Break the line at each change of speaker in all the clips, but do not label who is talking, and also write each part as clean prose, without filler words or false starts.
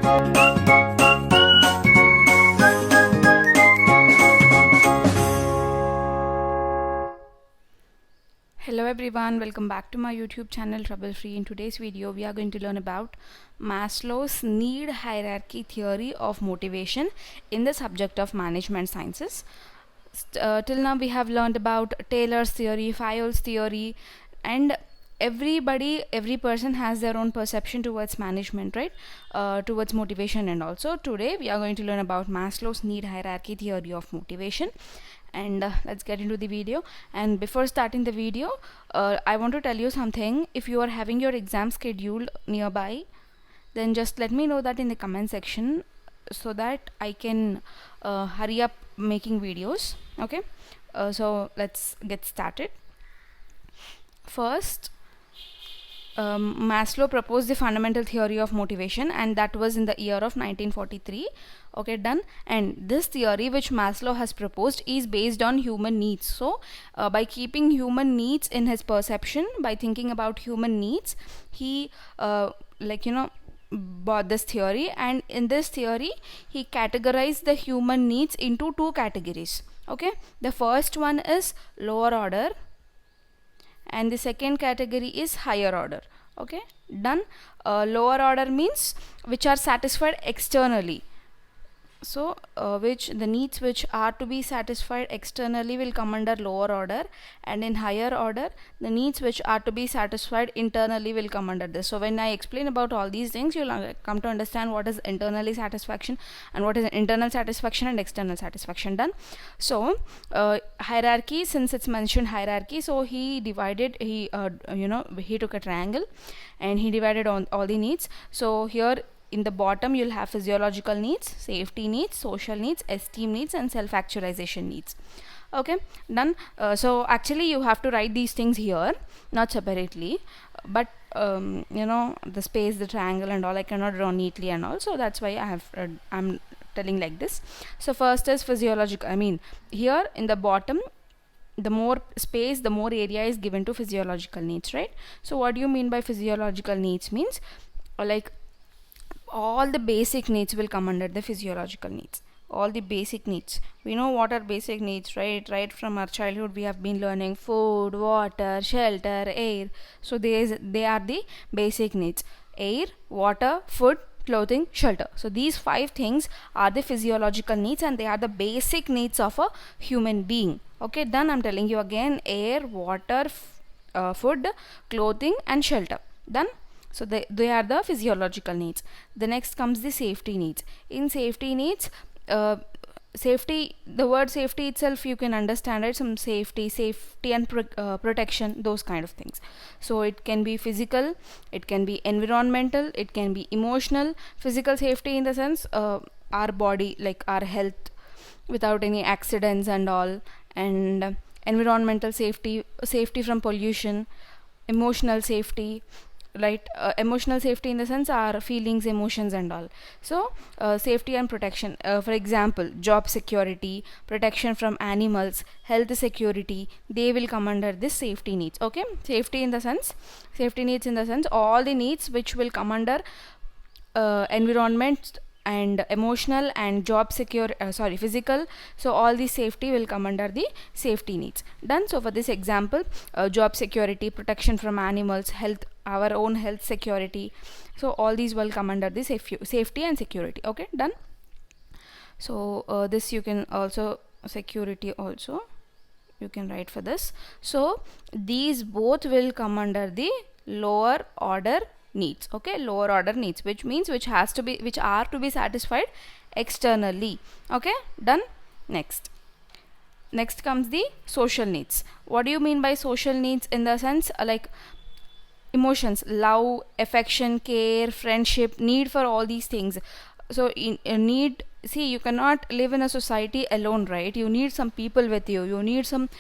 Hello everyone, welcome back to my YouTube channel Trouble Free. In today's video we are going to learn about Maslow's need hierarchy theory of motivation in the subject of management sciences. Till now we have learned about Taylor's theory, Fayol's theory, and every person has their own perception towards management, right? Towards motivation. And also today we are going to learn about Maslow's need hierarchy theory of motivation. And let's get into the video. And before starting the video, I want to tell you something. If you are having your exam scheduled nearby, then just let me know that in the comment section so that I can hurry up making videos. Okay, so let's get started. First, Maslow proposed the fundamental theory of motivation, and that was in the year of 1943. Okay, done. And this theory which Maslow has proposed is based on human needs. So by keeping human needs in his perception, by thinking about human needs, he bought this theory. And in this theory he categorized the human needs into two categories. Okay, the first one is lower order and the second category is higher order. Okay, done. Lower order means which are satisfied externally. So which the needs which are to be satisfied externally will come under lower order, and in higher order the needs which are to be satisfied internally will come under this. So when I explain about all these things, you'll come to understand what is internally satisfaction and what is internal satisfaction and external satisfaction. Done. So hierarchy, since it's mentioned hierarchy, so he divided, he took a triangle and he divided on all the needs. So here in the bottom you'll have physiological needs, safety needs, social needs, esteem needs, and self-actualization needs. Okay, done. So actually you have to write these things here, not separately, but the space, the triangle and all I cannot draw neatly and all, so that's why I'm telling like this. So first is physiological. I mean, here in the bottom, the more space, the more area is given to physiological needs, right? So what do you mean by physiological needs? Means like all the basic needs will come under the physiological needs. All the basic needs, we know what are basic needs, right from our childhood we have been learning food, water, shelter, air. So they are the basic needs: air, water, food, clothing, shelter. So these 5 things are the physiological needs and they are the basic needs of a human being. Okay, done. I'm telling you again: air, water, food, clothing and shelter. Done. So they are the physiological needs. The next comes the safety needs. In safety needs, safety, the word safety itself you can understand, right? Some safety and protection, those kind of things. So it can be physical, it can be environmental, it can be emotional. Physical safety in the sense our body, like our health without any accidents and all, and environmental safety from pollution. Emotional safety, right? Emotional safety in the sense our feelings, emotions and all. So safety and protection, for example, job security, protection from animals, health security, they will come under this safety needs. Okay, safety needs in the sense all the needs which will come under environment and emotional and job physical. So all the safety will come under the safety needs. Done. So for this example, job security, protection from animals, health, our own health security, so all these will come under the safety and security. Okay, done. So this you can also, security also you can write for this. So these both will come under the lower order needs. Okay, lower order needs, which means which are to be satisfied externally. Okay, done. Next comes the social needs. What do you mean by social needs? In the sense like emotions, love, affection, care, friendship, need for all these things. So need, see, you cannot live in a society alone, right? You need some people with you. You need some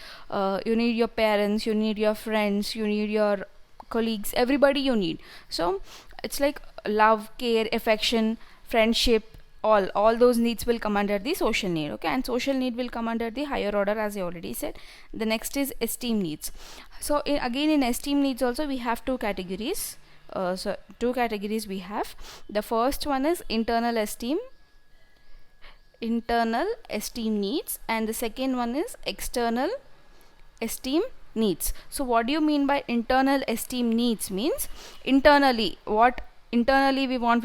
you need your parents, you need your friends, you need your colleagues, everybody you need. So it's like love, care, affection, friendship, all those needs will come under the social need. Okay, and social need will come under the higher order, as I already said. The next is esteem needs. So again in esteem needs also we have two categories. So two categories we have. The first one is internal esteem needs, and the second one is external esteem needs. So what do you mean by internal esteem needs? Means internally, what internally we want,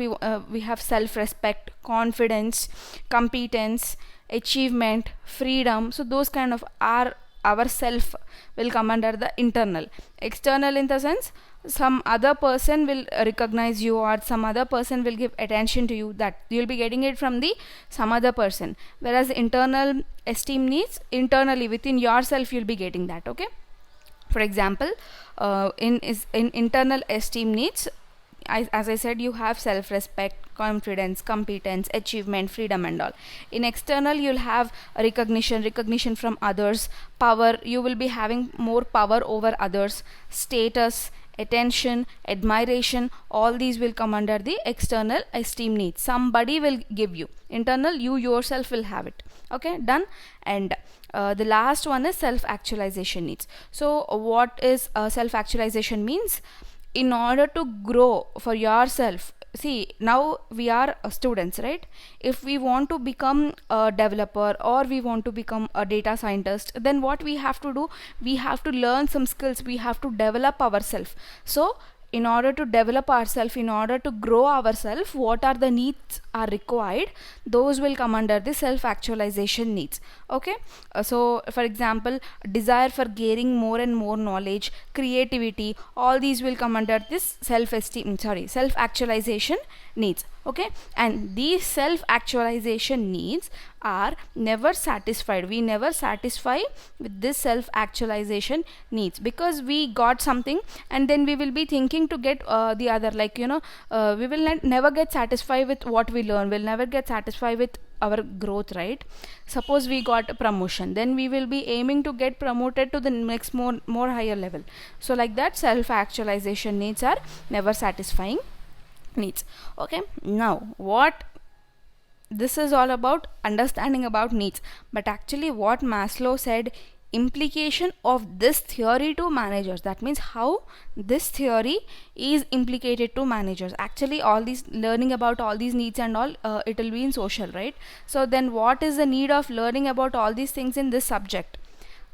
we have self-respect, confidence, competence, achievement, freedom. So those kind of our self will come under the internal. External in the sense some other person will recognize you, or some other person will give attention to you, that you'll be getting it from the some other person. Whereas internal esteem needs, internally within yourself you'll be getting that. Okay, for example, in internal esteem needs, as I said, you have self-respect, confidence, competence, achievement, freedom and all. In external, you'll have recognition from others, power, you will be having more power over others, status, attention, admiration, all these will come under the external esteem needs. Somebody will give you. Internal, you yourself will have it. Okay, done. And the last one is self-actualization needs. So what is self-actualization means? In order to grow for yourself, see, now we are students, right? If we want to become a developer or we want to become a data scientist, then what we have to do, we have to learn some skills, we have to develop ourselves. So in order to develop ourselves, in order to grow ourselves, what are the needs are required, those will come under the self-actualization needs. Okay, so for example, desire for gaining more and more knowledge, creativity, all these will come under this self-actualization needs. Okay, and these self-actualization needs are never satisfied. We never satisfy with this self-actualization needs, because we got something and then we will be thinking to get the other, like we will never get satisfied with what we learn, we'll never get satisfied with our growth, right? Suppose we got a promotion, then we will be aiming to get promoted to the next more higher level. So like that, self-actualization needs are never satisfying needs. Okay, now what this is all about, understanding about needs. But actually what Maslow said, implication of this theory to managers, that means how this theory is implicated to managers. Actually all these learning about all these needs and all, it will be in social, right? So then what is the need of learning about all these things in this subject?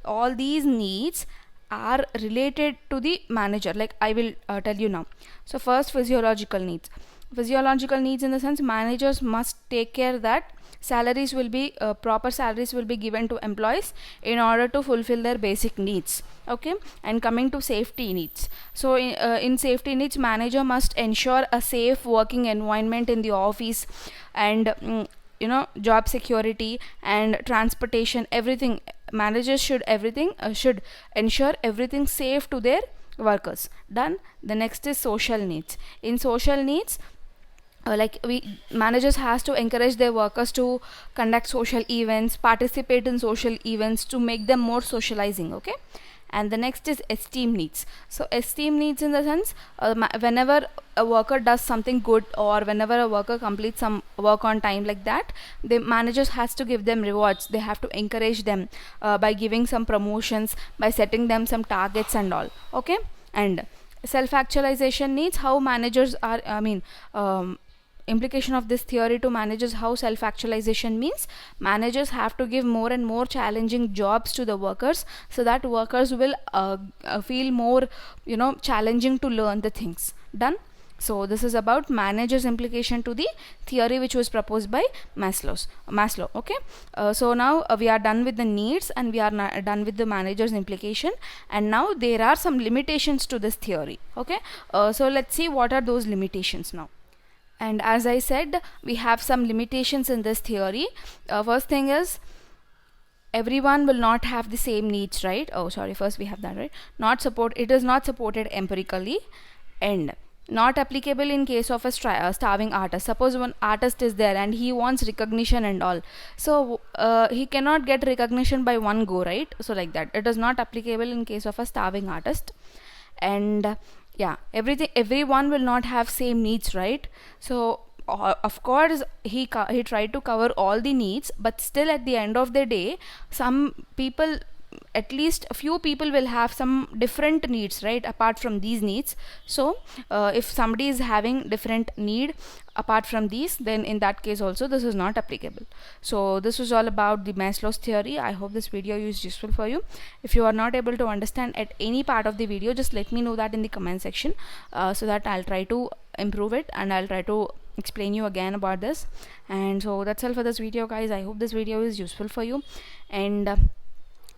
All these needs are related to the manager, like I will tell you now. So first, physiological needs. Physiological needs in the sense, managers must take care that salaries will be proper salaries will be given to employees in order to fulfill their basic needs. Okay, and coming to safety needs, so in safety needs, manager must ensure a safe working environment in the office, and job security and transportation, everything. Managers should should ensure everything safe to their workers. Done. The next is social needs. In social needs, managers has to encourage their workers to conduct social events, participate in social events to make them more socializing. Okay, and the next is esteem needs. So esteem needs in the sense, whenever a worker does something good, or whenever a worker completes some work on time, like that, the managers has to give them rewards. They have to encourage them by giving some promotions, by setting them some targets and all. Okay, and self-actualization needs, how managers are, implication of this theory to managers, how self-actualization means, managers have to give more and more challenging jobs to the workers, so that workers will feel more challenging to learn the things. Done. So this is about managers' implication to the theory which was proposed by Maslow. Okay, so now we are done with the needs, and we are done with the managers' implication, and now there are some limitations to this theory. Okay, so let's see what are those limitations now. And as I said, we have some limitations in this theory. First thing is, everyone will not have the same needs, right? First we have that, right? It is not supported empirically, and not applicable in case of a starving artist. Suppose one artist is there and he wants recognition and all, so he cannot get recognition by one go, right? So like that, it is not applicable in case of a starving artist. And everyone will not have same needs, right? So of course he tried to cover all the needs, but still at the end of the day, some people at least a few people will have some different needs, right, apart from these needs. So if somebody is having different need apart from these, then in that case also this is not applicable. So this was all about the Maslow's theory. I hope this video is useful for you. If you are not able to understand at any part of the video, just let me know that in the comment section, so that I'll try to improve it and I'll try to explain you again about this. And so that's all for this video, guys. I hope this video is useful for you. And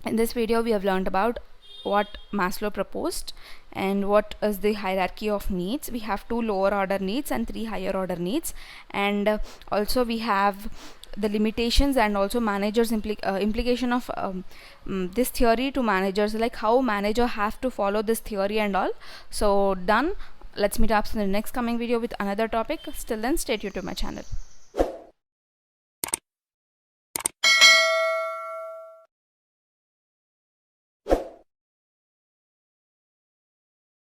in this video we have learned about what Maslow proposed and what is the hierarchy of needs. We have 2 lower order needs and 3 higher order needs, and also we have the limitations and also managers implication of this theory to managers, like how manager have to follow this theory and all. So done. Let's meet up in the next coming video with another topic. Still then, stay tuned to my channel.